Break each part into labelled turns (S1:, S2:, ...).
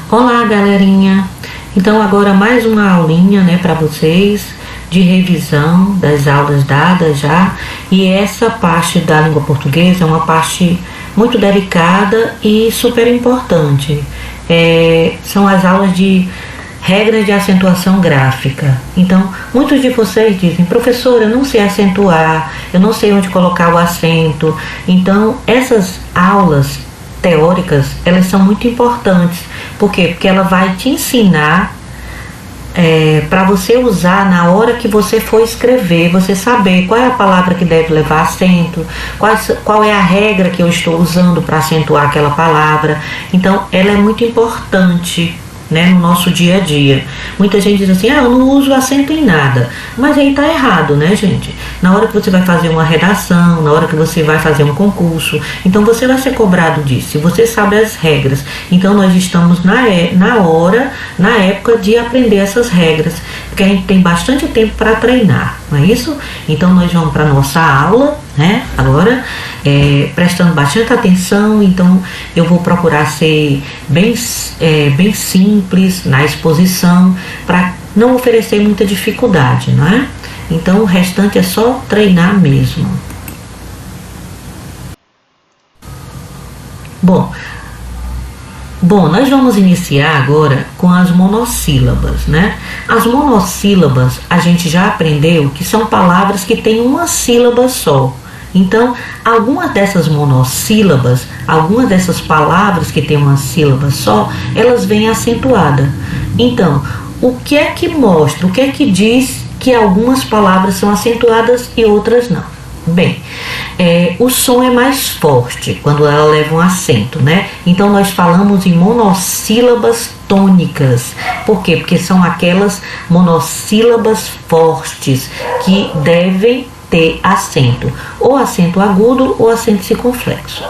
S1: Olá, galerinha! Então agora mais uma aulinha, né, para vocês de revisão das aulas dadas já. E essa parte da língua portuguesa é uma parte muito delicada e super importante. São as aulas de regras de acentuação gráfica. Então, muitos de vocês dizem: professora, eu não sei acentuar, eu não sei onde colocar o acento. Então, essas aulas teóricas, elas são muito importantes. Por quê? Porque ela vai te ensinar para você usar na hora que você for escrever, você saber qual é a palavra que deve levar acento, qual é a regra que eu estou usando para acentuar aquela palavra. Então, ela é muito importante, né, no nosso dia a dia. Muita gente diz assim: eu não uso acento em nada. Mas aí tá errado, né, gente? Na hora que você vai fazer uma redação, na hora que você vai fazer um concurso, então você vai ser cobrado disso, você sabe as regras. Então nós estamos na época de aprender essas regras, porque a gente tem bastante tempo para treinar, não é isso? Então nós vamos para nossa aula, né, agora, prestando bastante atenção. Então eu vou procurar ser bem simples na exposição, para não oferecer muita dificuldade, não é? Então o restante é só treinar mesmo. Bom, nós vamos iniciar agora com as monossílabas, né? As monossílabas a gente já aprendeu que são palavras que têm uma sílaba só. Então, algumas dessas monossílabas, algumas dessas palavras que têm uma sílaba só, elas vêm acentuadas. Então, o que é que mostra, o que é que diz que algumas palavras são acentuadas e outras não? Bem, o som é mais forte quando ela leva um acento, né? Então nós falamos em monossílabas tônicas. Por quê? Porque são aquelas monossílabas fortes que devem ter acento, ou acento agudo ou acento circunflexo,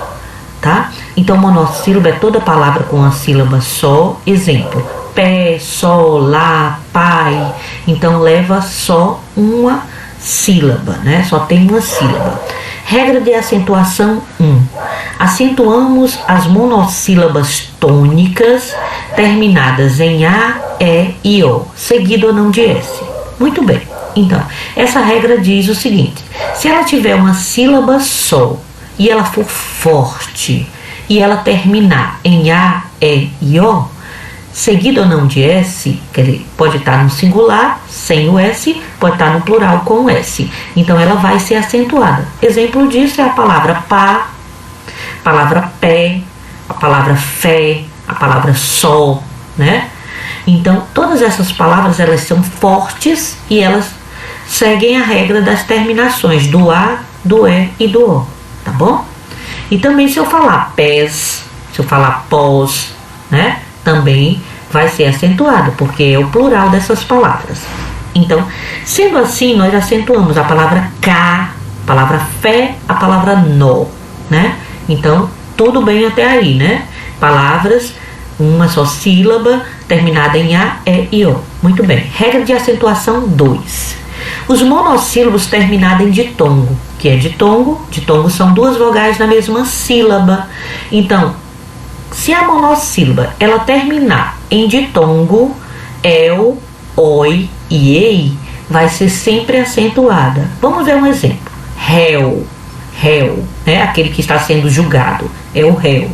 S1: tá? Então monossílaba é toda palavra com uma sílaba só. Exemplo: pé, sol, lá, pai. Então leva só uma sílaba, né? Só tem uma sílaba. Regra de acentuação 1. Acentuamos as monossílabas tônicas terminadas em A, E e O, seguido ou não de S. Muito bem. Então, essa regra diz o seguinte: se ela tiver uma sílaba só e ela for forte e ela terminar em A, E e O, seguido ou não de S, quer dizer, pode estar no singular sem o S, pode estar no plural com o S. Então ela vai ser acentuada. Exemplo disso é a palavra pá, a palavra pé, a palavra fé, a palavra sol, né? Então todas essas palavras, elas são fortes e elas seguem a regra das terminações do A, do E e do O, tá bom? E também se eu falar pés, se eu falar pós, né, também vai ser acentuado, porque é o plural dessas palavras. Então, sendo assim, nós acentuamos a palavra cá, a palavra fé, a palavra nó, né? Então, tudo bem até aí, né? Palavras, uma só sílaba, terminada em A, E e O. Muito bem. Regra de acentuação 2. Os monossílabos terminados em ditongo, que é ditongo são duas vogais na mesma sílaba. Então, se a monossílaba ela terminar em ditongo, el, oi e ei, vai ser sempre acentuada. Vamos ver um exemplo. Réu, né? Aquele que está sendo julgado, é o réu.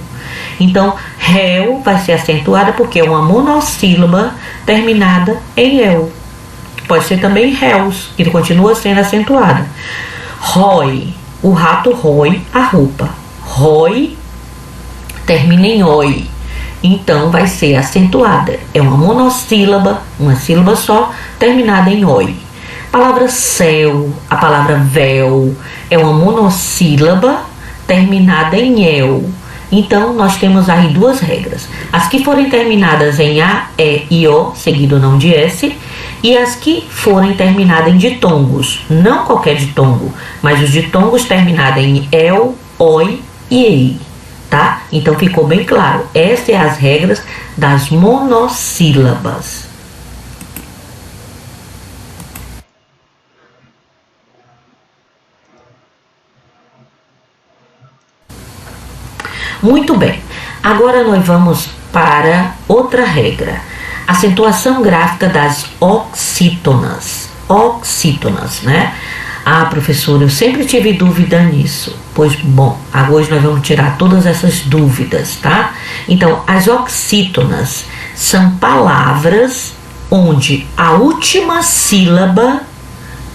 S1: Então, réu vai ser acentuada porque é uma monossílaba terminada em el. Pode ser também réus, que continua sendo acentuada. Rói, o rato rói a roupa. Rói termina em oi, então vai ser acentuada. É uma monossílaba, uma sílaba só, terminada em oi. Palavra céu, a palavra véu, é uma monossílaba terminada em el. Então nós temos aí duas regras: as que forem terminadas em A, E e O, seguido ou não de S, e as que forem terminadas em ditongos, não qualquer ditongo, mas os ditongos terminados em el, oi e ei. Tá? Então ficou bem claro. Essas são as regras das monossílabas. Muito bem. Agora nós vamos para outra regra. Acentuação gráfica das oxítonas. Oxítonas, né? Ah, professora, eu sempre tive dúvida nisso. Pois bom, hoje nós vamos tirar todas essas dúvidas, tá? Então, as oxítonas são palavras onde a última sílaba,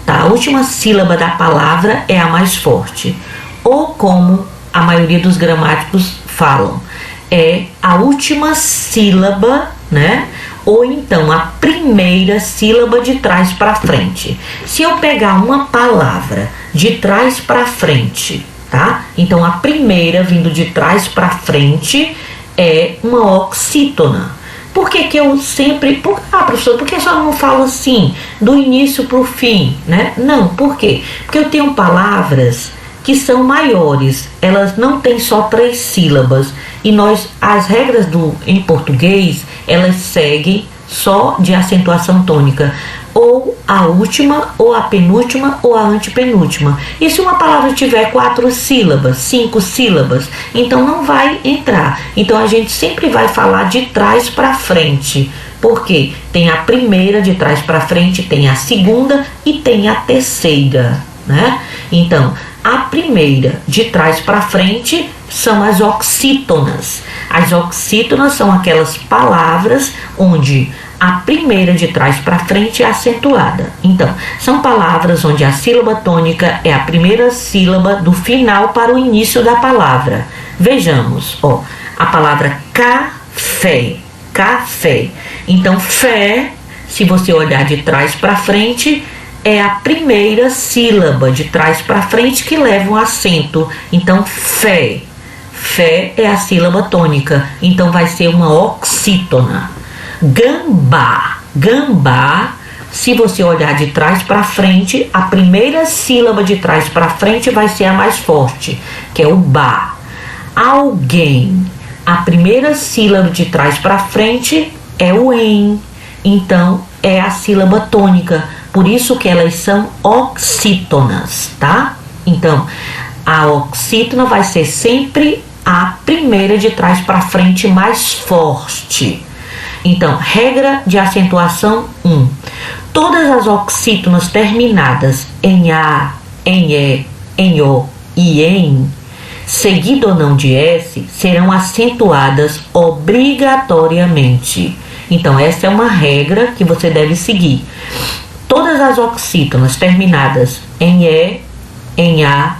S1: tá? A última sílaba da palavra é a mais forte. Ou como a maioria dos gramáticos falam, é a última sílaba, né? Ou então a primeira sílaba de trás para frente. Se eu pegar uma palavra de trás para frente, tá? Então a primeira vindo de trás para frente é uma oxítona. Por que eu sempre... professor, por que a senhora não fala assim, do início para o fim, né? Não, por quê? Porque eu tenho palavras que são maiores, elas não têm só 3 sílabas, e as regras em português, elas seguem só de acentuação tônica, ou a última, ou a penúltima, ou a antepenúltima. E se uma palavra tiver 4 sílabas, 5 sílabas, então não vai entrar. Então a gente sempre vai falar de trás para frente, porque tem a primeira de trás para frente, tem a segunda e tem a terceira, né? Então, a primeira de trás para frente são as oxítonas. As oxítonas são aquelas palavras onde a primeira de trás para frente é acentuada. Então, são palavras onde a sílaba tônica é a primeira sílaba do final para o início da palavra. Vejamos, a palavra café, café. Então, fé, se você olhar de trás para frente, é a primeira sílaba de trás para frente que leva um acento. Então, fé. Fé é a sílaba tônica. Então, vai ser uma oxítona. Gambá. Gambá, se você olhar de trás para frente, a primeira sílaba de trás para frente vai ser a mais forte, que é o bá. Alguém. A primeira sílaba de trás para frente é o em. Então, é a sílaba tônica. Por isso que elas são oxítonas, tá? Então, a oxítona vai ser sempre a primeira de trás para frente mais forte. Então, regra de acentuação 1. Todas as oxítonas terminadas em A, em E, em O e em, seguido ou não de S, serão acentuadas obrigatoriamente. Então, essa é uma regra que você deve seguir. Todas as oxítonas terminadas em E, em A,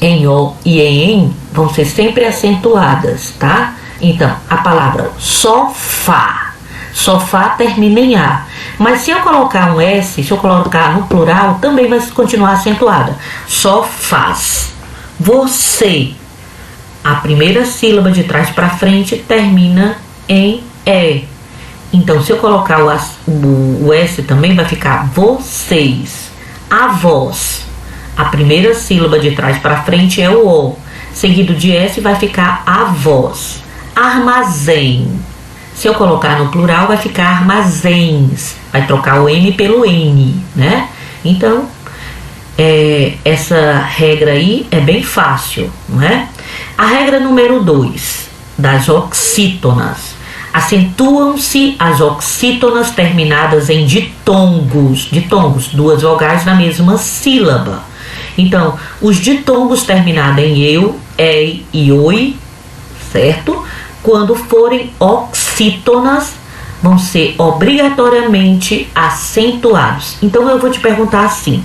S1: em O e em vão ser sempre acentuadas, tá? Então, a palavra sofá. Sofá termina em A. Mas se eu colocar um S, se eu colocar no plural, também vai continuar acentuada. Sofás. Você. A primeira sílaba de trás para frente termina em E. Então, se eu colocar o S também vai ficar vocês. Avós. A primeira sílaba de trás para frente é o O. Seguido de S vai ficar avós. Armazém. Se eu colocar no plural vai ficar armazéns. Vai trocar o M pelo N, né? Então, essa regra aí é bem fácil, não é? A regra número 2 das oxítonas. Acentuam-se as oxítonas terminadas em ditongos. Ditongos, 2 vogais na mesma sílaba. Então, os ditongos terminados em eu, ei e oi, certo? Quando forem oxítonas, vão ser obrigatoriamente acentuados. Então, eu vou te perguntar assim,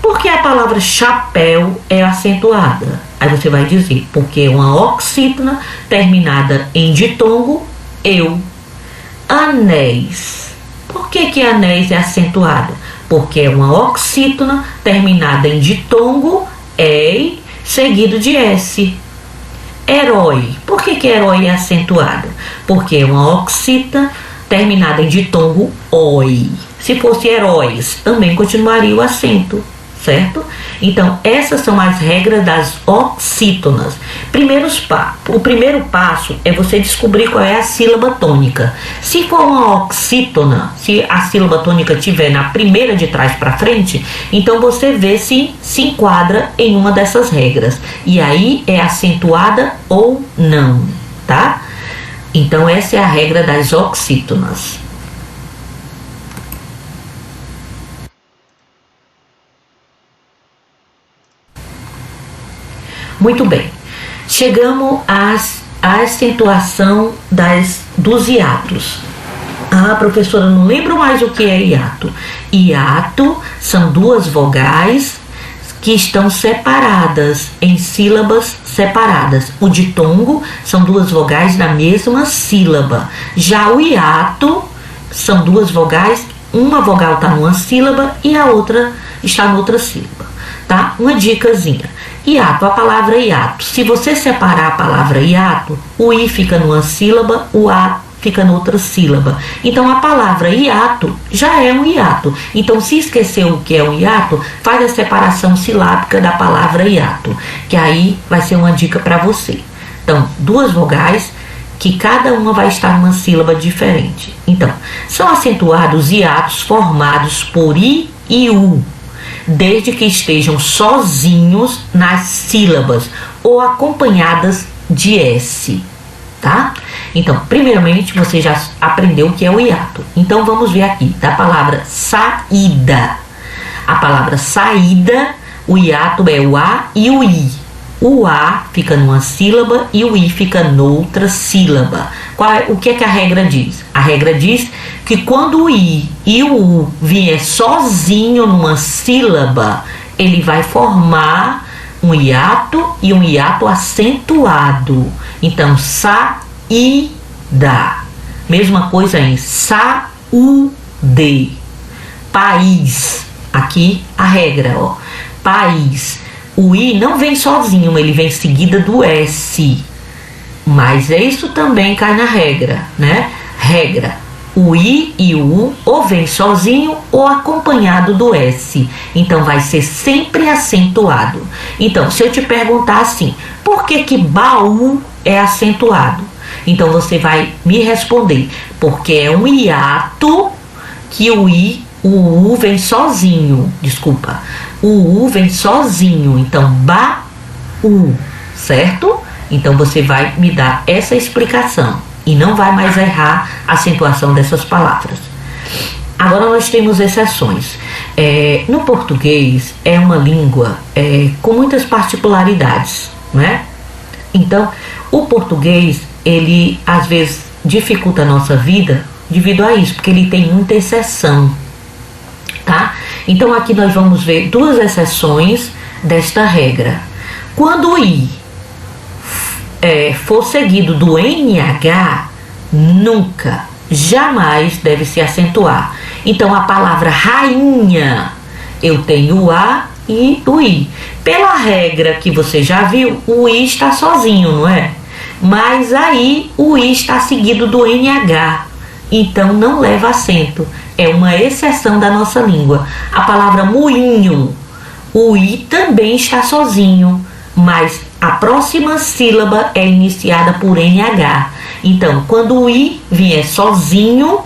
S1: por que a palavra chapéu é acentuada? Aí você vai dizer, porque é uma oxítona terminada em ditongo, eu. Anéis. Por que anéis é acentuado? Porque é uma oxítona terminada em ditongo, ei, seguido de S. Herói. Por que herói é acentuado? Porque é uma oxítona terminada em ditongo, oi. Se fosse heróis, também continuaria o acento, certo? Então, essas são as regras das oxítonas. O primeiro passo é você descobrir qual é a sílaba tônica. Se for uma oxítona, se a sílaba tônica estiver na primeira de trás para frente, então você vê se enquadra em uma dessas regras. E aí é acentuada ou não, tá? Então, essa é a regra das oxítonas. Muito bem, chegamos à acentuação dos hiatos. Ah, professora, não lembro mais o que é hiato. Hiato são duas vogais que estão separadas em sílabas separadas. O ditongo são duas vogais na mesma sílaba. Já o hiato são duas vogais, uma vogal está numa sílaba e a outra está noutra sílaba, tá? Uma dicasinha. Hiato, a palavra hiato. Se você separar a palavra hiato, o i fica numa sílaba, o a fica noutra sílaba. Então a palavra hiato já é um hiato. Então, se esqueceu o que é um hiato, faz a separação silábica da palavra hiato, que aí vai ser uma dica para você. Então, duas vogais que cada uma vai estar numa sílaba diferente. Então, são acentuados hiatos formados por i e u, desde que estejam sozinhos nas sílabas ou acompanhadas de S, tá? Então, primeiramente, você já aprendeu o que é o hiato. Então, vamos ver aqui, da palavra saída. A palavra saída, o hiato é o A e o I. O A fica numa sílaba e o I fica noutra sílaba. O que é que a regra diz? A regra diz que quando o I e o U vier sozinho numa sílaba, ele vai formar um hiato e um hiato acentuado. Então, saída. Mesma coisa em saúde. País. Aqui a regra, ó. País. O I não vem sozinho, ele vem seguida do S. Mas isso também cai na regra, né? Regra. O I e o U ou vem sozinho ou acompanhado do S. Então vai ser sempre acentuado. Então, se eu te perguntar assim, por que baú é acentuado? Então você vai me responder, porque é um hiato que o U vem sozinho. Desculpa. O U vem sozinho. Então, baú, certo? Então você vai me dar essa explicação e não vai mais errar a acentuação dessas palavras. Agora nós temos exceções. No português é uma língua com muitas particularidades, né? Então, o português, ele às vezes dificulta a nossa vida devido a isso, porque ele tem muita exceção, tá? Então aqui nós vamos ver duas exceções desta regra. Quando o I for seguido do NH, nunca, jamais deve se acentuar. Então a palavra rainha, eu tenho o A e o I. Pela regra que você já viu, o I está sozinho, não é? Mas aí o I está seguido do NH, então não leva acento. É uma exceção da nossa língua. A palavra moinho, o I também está sozinho, mas a próxima sílaba é iniciada por NH. Então, quando o I vier sozinho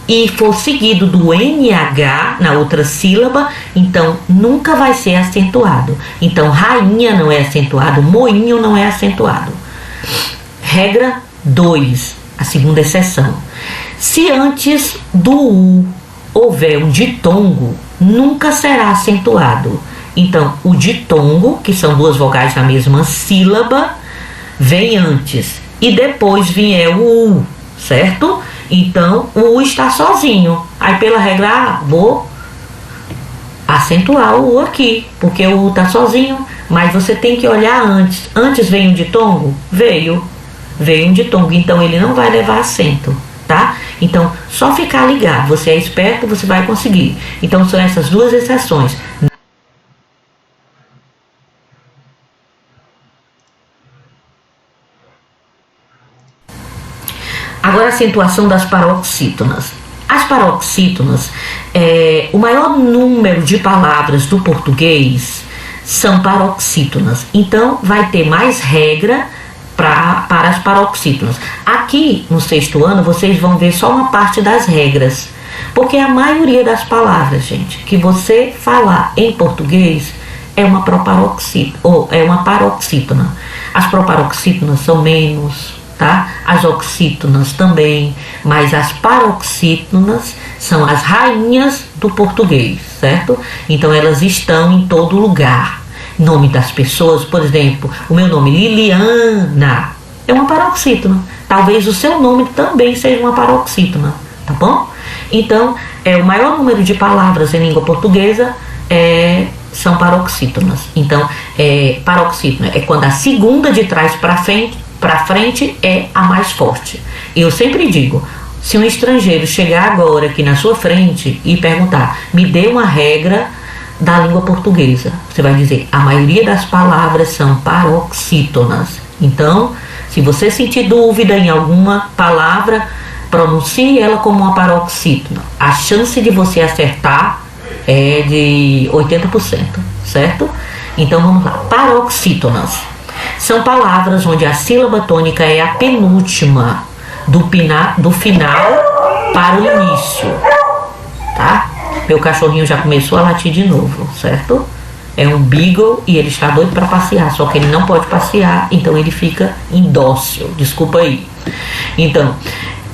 S1: e for seguido do NH na outra sílaba, então nunca vai ser acentuado. Então, rainha não é acentuado, moinho não é acentuado. Regra 2, a segunda exceção. Se antes do U houver um ditongo, nunca será acentuado. Então, o ditongo, que são duas vogais na mesma sílaba, vem antes. E depois vier o U, certo? Então, o U está sozinho. Aí, pela regra, vou acentuar o U aqui, porque o U está sozinho. Mas você tem que olhar antes. Antes veio um ditongo? Veio um ditongo. Então, ele não vai levar acento, tá? Então, só ficar ligado. Você é esperto, você vai conseguir. Então, são essas duas exceções. Agora, a acentuação das paroxítonas. As paroxítonas, o maior número de palavras do português são paroxítonas. Então, vai ter mais regra para as paroxítonas. Aqui, no 6º ano, vocês vão ver só uma parte das regras. Porque a maioria das palavras, gente, que você falar em português é uma proparoxítona, ou é uma paroxítona. As proparoxítonas são menos, tá? As oxítonas também, mas as paroxítonas são as rainhas do português, certo? Então elas estão em todo lugar. Nome das pessoas, por exemplo, o meu nome Liliana é uma paroxítona. Talvez o seu nome também seja uma paroxítona, tá bom? Então, o maior número de palavras em língua portuguesa são paroxítonas. Então, paroxítona é quando a segunda de trás para frente é a mais forte. Eu sempre digo, se um estrangeiro chegar agora aqui na sua frente e perguntar, me dê uma regra da língua portuguesa, você vai dizer, a maioria das palavras são paroxítonas. Então, se você sentir dúvida em alguma palavra, pronuncie ela como uma paroxítona. A chance de você acertar é de 80%, certo? Então vamos lá. Paroxítonas são palavras onde a sílaba tônica é a penúltima do final para o início, tá? Meu cachorrinho já começou a latir de novo, certo? É um beagle e ele está doido para passear, só que ele não pode passear, então ele fica indócil. Desculpa aí. Então,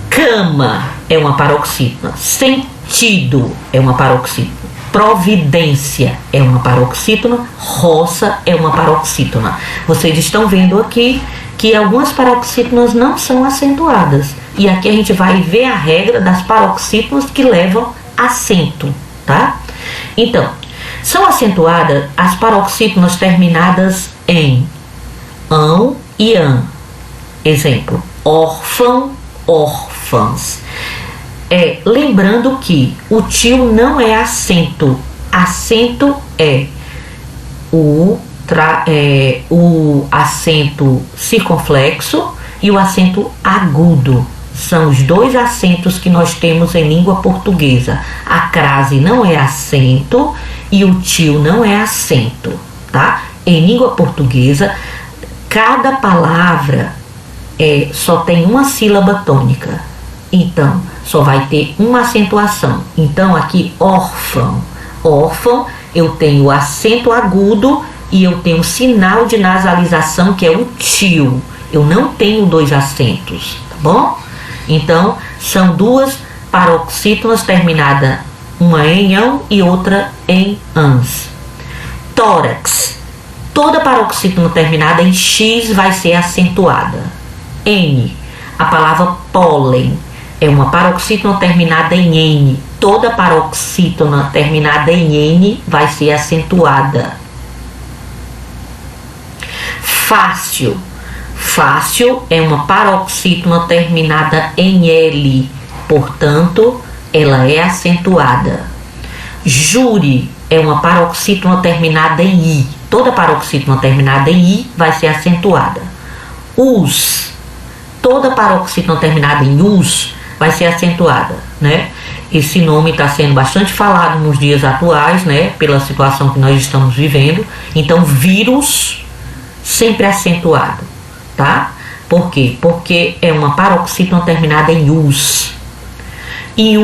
S1: cama é uma paroxítona, sentido é uma paroxítona, providência é uma paroxítona, roça é uma paroxítona. Vocês estão vendo aqui que algumas paroxítonas não são acentuadas. E aqui a gente vai ver a regra das paroxítonas que levam acento, tá? Então, são acentuadas as paroxítonas terminadas em ão e an. Exemplo, órfão, órfãs. Lembrando que o tio não é acento. Acento é o acento circunflexo e o acento agudo. São os dois acentos que nós temos em língua portuguesa. A crase não é acento e o tio não é acento, tá? Em língua portuguesa, cada palavra só tem uma sílaba tônica. Então, só vai ter uma acentuação. Então, aqui, órfão. Órfão, eu tenho acento agudo e eu tenho sinal de nasalização, que é o tio. Eu não tenho dois acentos, tá bom? Então, são duas paroxítonas terminadas, uma em ão e outra em ans. Tórax. Toda paroxítona terminada em x vai ser acentuada. N. A palavra pólen é uma paroxítona terminada em N. Toda paroxítona terminada em N vai ser acentuada. Fácil. Fácil é uma paroxítona terminada em L. Portanto, ela é acentuada. Júri é uma paroxítona terminada em I. Toda paroxítona terminada em I vai ser acentuada. Us. Toda paroxítona terminada em us vai ser acentuada, né? Esse nome está sendo bastante falado nos dias atuais, né? Pela situação que nós estamos vivendo. Então, vírus sempre acentuado, tá? Por quê? Porque é uma paroxítona terminada em us. Em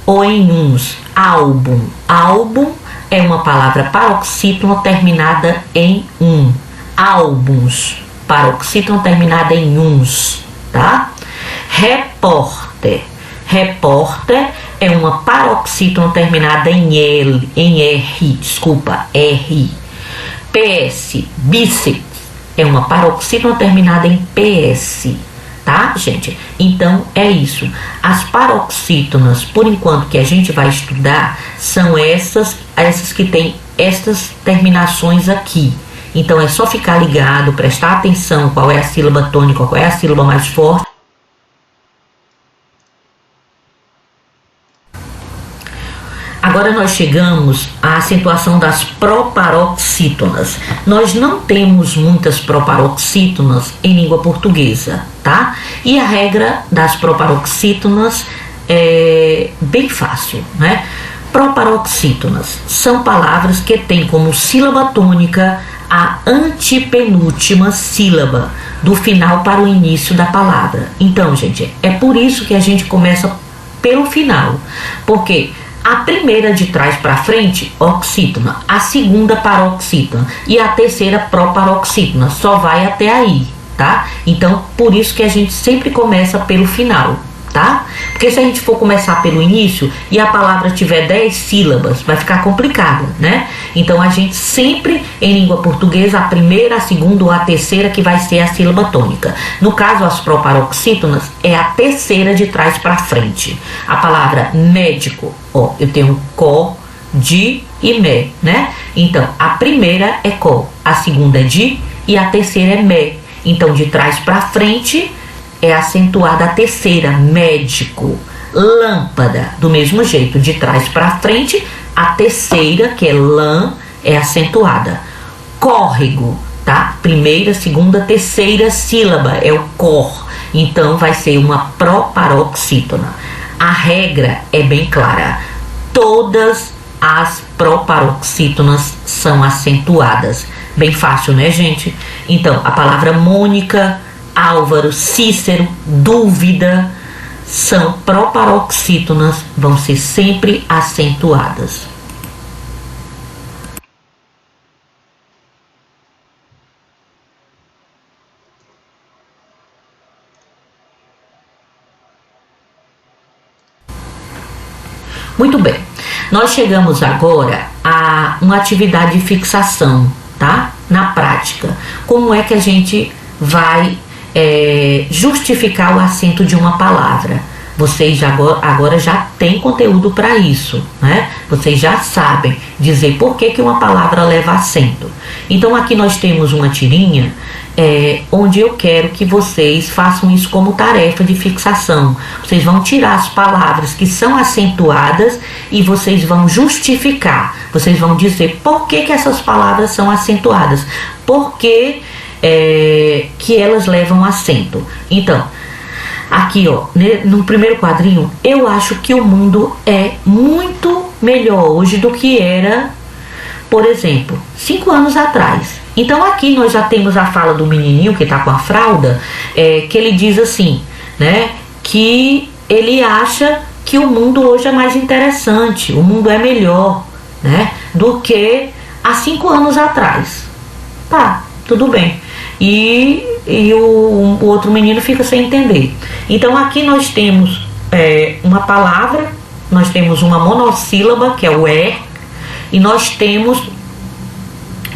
S1: ou em uns. Álbum. Álbum é uma palavra paroxítona terminada em álbuns. Paroxítona terminada em uns, tá? Repórter. Repórter é uma paroxítona terminada em R. PS. Bíceps é uma paroxítona terminada em PS, tá, gente? Então é isso. As paroxítonas, por enquanto, que a gente vai estudar, são essas que têm estas terminações aqui. Então é só ficar ligado, prestar atenção qual é a sílaba tônica, qual é a sílaba mais forte. Agora nós chegamos à acentuação das proparoxítonas. Nós não temos muitas proparoxítonas em língua portuguesa, tá? E a regra das proparoxítonas é bem fácil, né? Proparoxítonas são palavras que têm como sílaba tônica a antepenúltima sílaba do final para o início da palavra. Então, gente, é por isso que a gente começa pelo final, porque a primeira de trás para frente, oxítona, a segunda paroxítona e a terceira proparoxítona, só vai até aí, tá? Então, por isso que a gente sempre começa pelo final, tá? Porque se a gente for começar pelo início e a palavra tiver 10 sílabas, vai ficar complicado, né? Então a gente sempre, em língua portuguesa, a primeira, a segunda ou a terceira que vai ser a sílaba tônica. No caso, as proparoxítonas é a terceira de trás para frente. A palavra médico, ó, eu tenho có, de e mé, né? Então a primeira é có, a segunda é de e a terceira é mé. Então de trás para frente é acentuada a terceira, médico. Lâmpada, do mesmo jeito, de trás para frente, a terceira, que é lã, é acentuada. Córrego, tá? Primeira, segunda, terceira sílaba é o cor. Então vai ser uma proparoxítona. A regra é bem clara. Todas as proparoxítonas são acentuadas. Bem fácil, né, gente? Então, a palavra Mônica, Álvaro, Cícero, dúvida, são proparoxítonas, vão ser sempre acentuadas. Muito bem, nós chegamos agora a uma atividade de fixação, tá? Na prática, como é que a gente vai justificar o acento de uma palavra? Vocês agora já têm conteúdo para isso, né? Vocês já sabem dizer por que uma palavra leva acento. Então aqui nós temos uma tirinha onde eu quero que vocês façam isso como tarefa de fixação. Vocês vão tirar as palavras que são acentuadas e vocês vão justificar. Vocês vão dizer por que essas palavras são acentuadas. Por que que elas levam acento. Então, aqui ó, no primeiro quadrinho, eu acho que o mundo é muito melhor hoje do que era, por exemplo, 5 anos atrás. Então aqui nós já temos a fala do menininho que tá com a fralda, que ele diz assim, né, que ele acha que o mundo hoje é mais interessante, o mundo é melhor, né, do que há 5 anos atrás. Tá, tudo bem. E o outro menino fica sem entender. Então aqui nós temos uma palavra, nós temos uma monossílaba, que é o e nós temos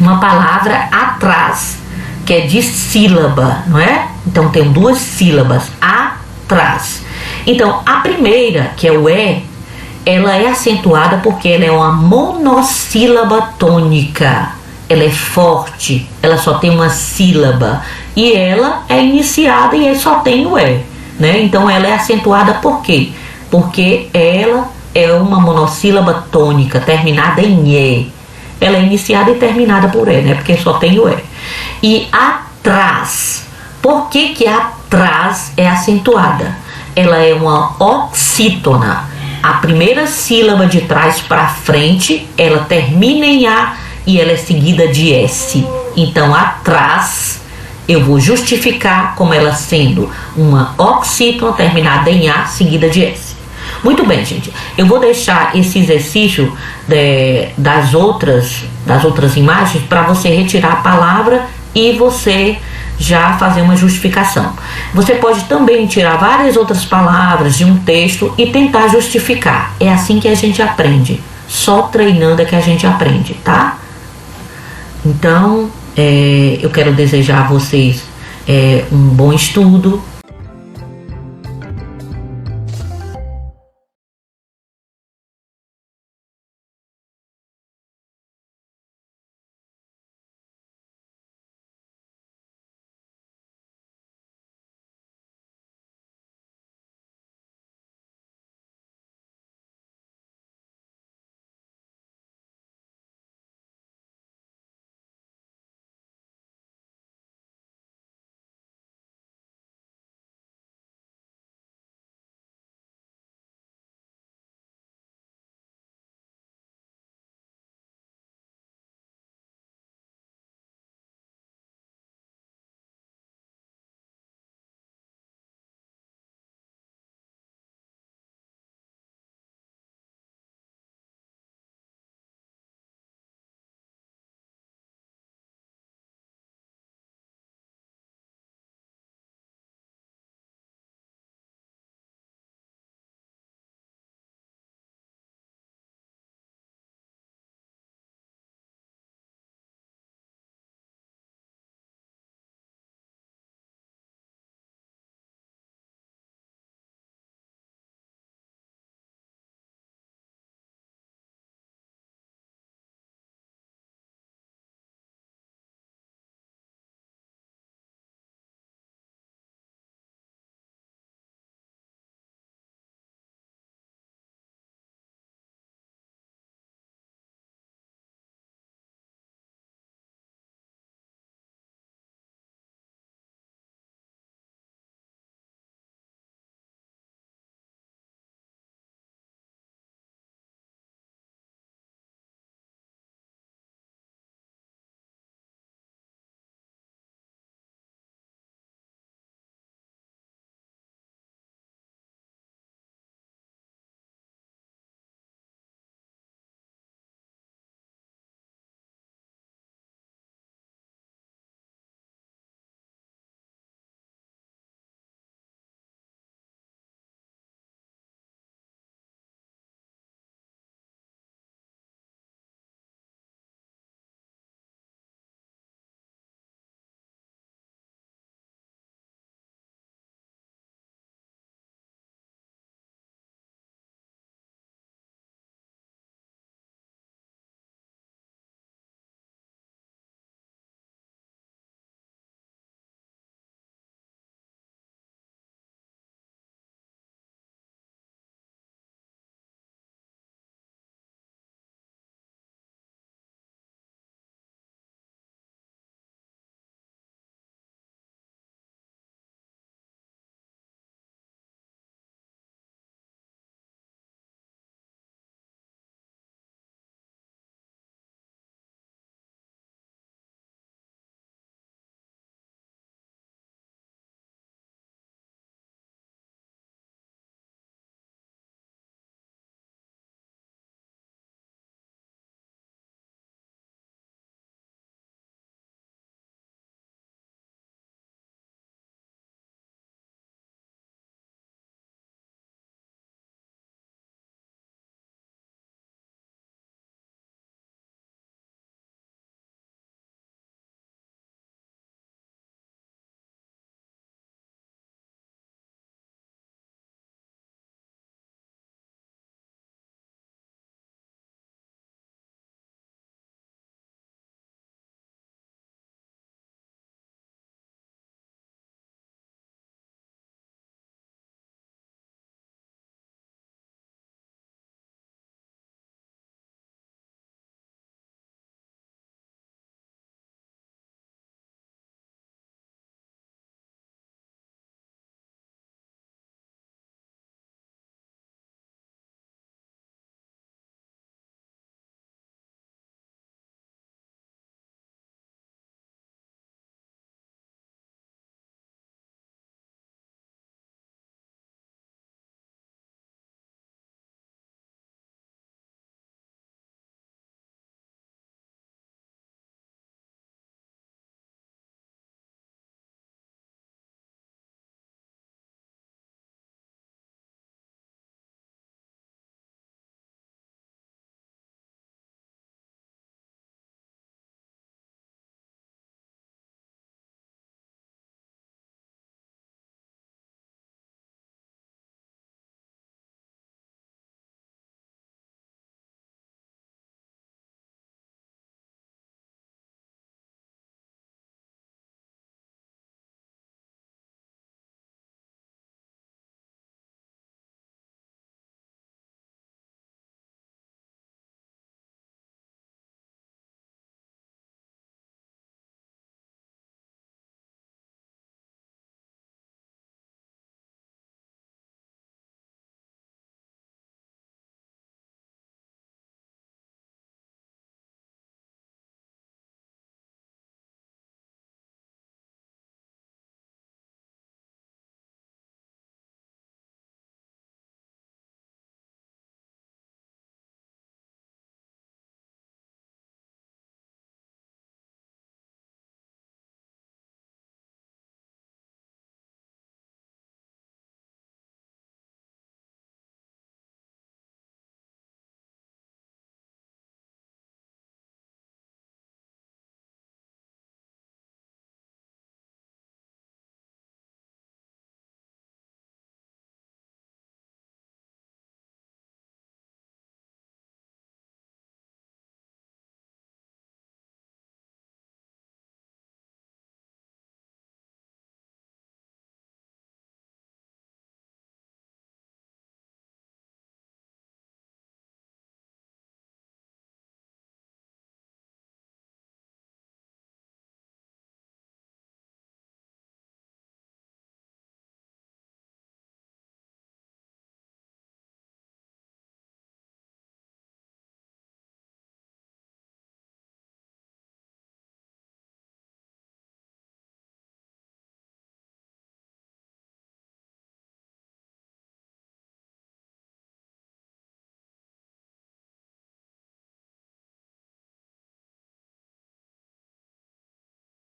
S1: uma palavra atrás, que é de sílaba, não é? Então tem 2 sílabas, atrás. Então a primeira, que é o ela é acentuada porque ela é uma monossílaba tônica. Ela é forte, ela só tem uma sílaba e ela é iniciada e só tem o né? Então ela é acentuada por quê? Porque ela é uma monossílaba tônica terminada em e. Ela é iniciada e terminada por né? Porque só tem o E atrás, por que atrás é acentuada? Ela é uma oxítona. A primeira sílaba de trás para frente, ela termina em a e ela é seguida de S. Então atrás eu vou justificar como ela sendo uma oxítona terminada em A seguida de S. Muito bem, gente, eu vou deixar esse exercício das outras imagens para você retirar a palavra e você já fazer uma justificação. Você pode também tirar várias outras palavras de um texto e tentar justificar. É assim que a gente aprende, só treinando é que a gente aprende, tá? Então, eu quero desejar a vocês um bom estudo,